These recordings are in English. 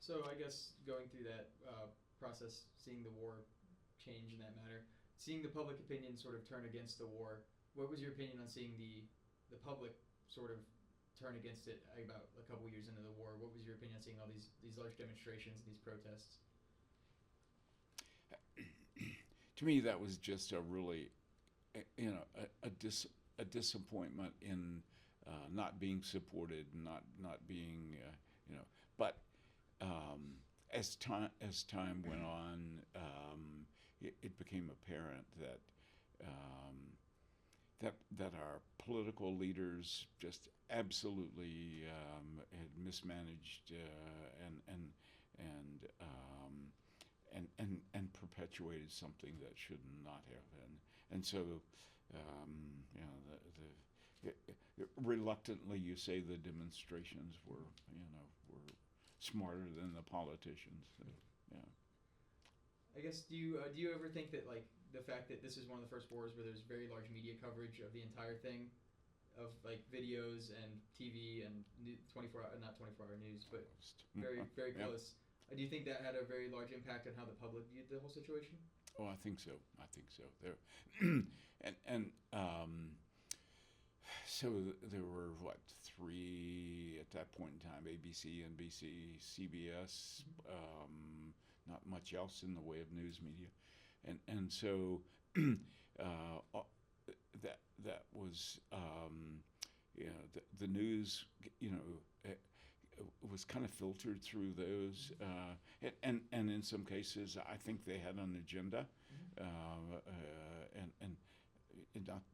So I guess going through that process, seeing the war change in that matter, seeing the public opinion sort of turn against the war, what was your opinion on seeing the public sort of turn against it about a couple years into the war? What was your opinion on seeing all these large demonstrations and these protests? To me, that was just a really, a disappointment in not being supported, not being, But as time went on, it became apparent that that our political leaders just absolutely had mismanaged and perpetuated something that should not have. And so, reluctantly, you say the demonstrations were smarter than the politicians. Yeah. I guess do you ever think that like the fact that this is one of the first wars where there's very large media coverage of the entire thing, of like videos and TV and 24 hour, not 24-hour news, but very Yeah. close. Do you think that had a very large impact on how the public viewed the whole situation? Oh, I think so. There, so there were three at that point in time: ABC, NBC, CBS. Not much else in the way of news media, and so that was the news. Was kind of filtered through those, and in some cases, I think they had an agenda, and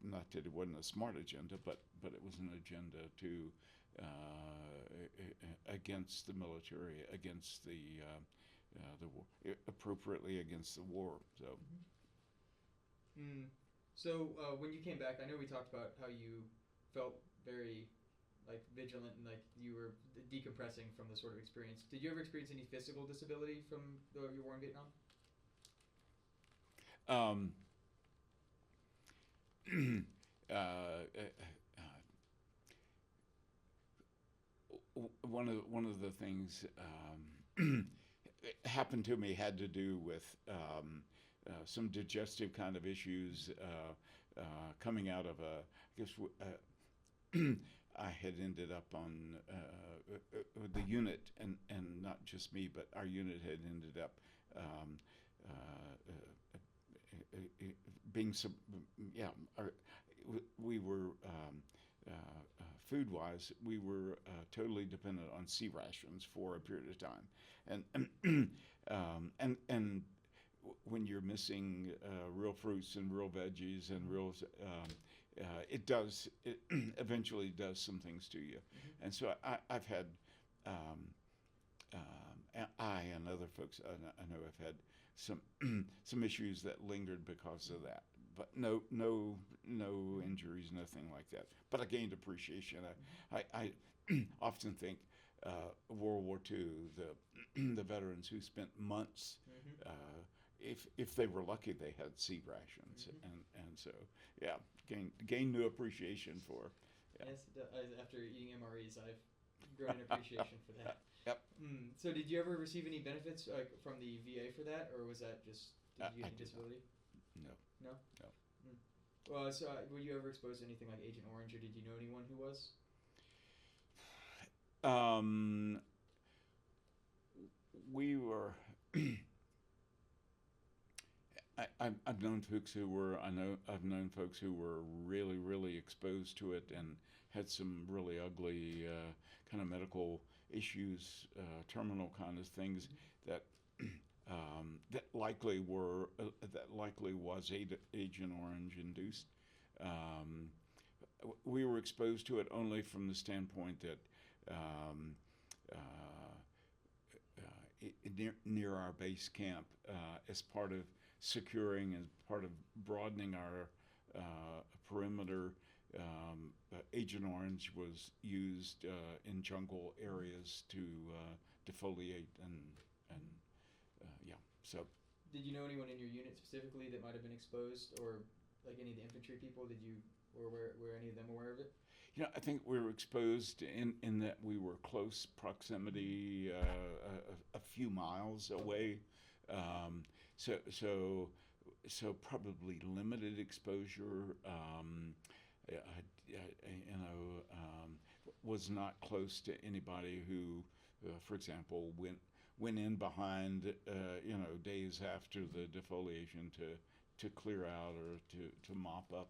not that it wasn't a smart agenda, but it was an agenda to against the military, against the war, appropriately against the war. So. So when you came back, I know we talked about how you felt very like vigilant and like you were decompressing from the sort of experience. Did you ever experience any physical disability from your war in Vietnam? One of the things happened to me had to do with some digestive kind of issues coming out of I guess. I had ended up on the unit, and not just me, but our unit had ended up being we were food-wise, we were totally dependent on sea rations for a period of time, and when you're missing real fruits and real veggies and real it eventually does some things to you. And so I've had I and other folks I know have had some issues that lingered because of that, but no injuries, nothing like that. But I gained appreciation. I often think World War II, the veterans who spent months, if they were lucky, they had sea rations, and so gain new appreciation for. Yeah. Yes, after eating MREs, I've grown an appreciation for that. Yep. So did you ever receive any benefits from the VA for that, or was that just did you get any disability? No. No. No. Well, so were you ever exposed to anything like Agent Orange, or did you know anyone who was? We were. I've known folks who were. I've known folks who were really exposed to it and had some really ugly kind of medical issues, terminal kind of things that likely was Agent Orange induced. We were exposed to it only from the standpoint that near our base camp, as part of securing, as part of broadening our perimeter, Agent Orange was used in jungle areas to defoliate and so. Did you know anyone in your unit specifically that might have been exposed, or like any of the infantry people? Did you, or were any of them aware of it? I think we were exposed in that we were close proximity, a few miles away. So probably limited exposure. Was not close to anybody who, for example, went in behind, days after the defoliation to clear out or to mop up.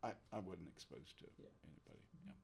I wasn't exposed to anybody. Yeah.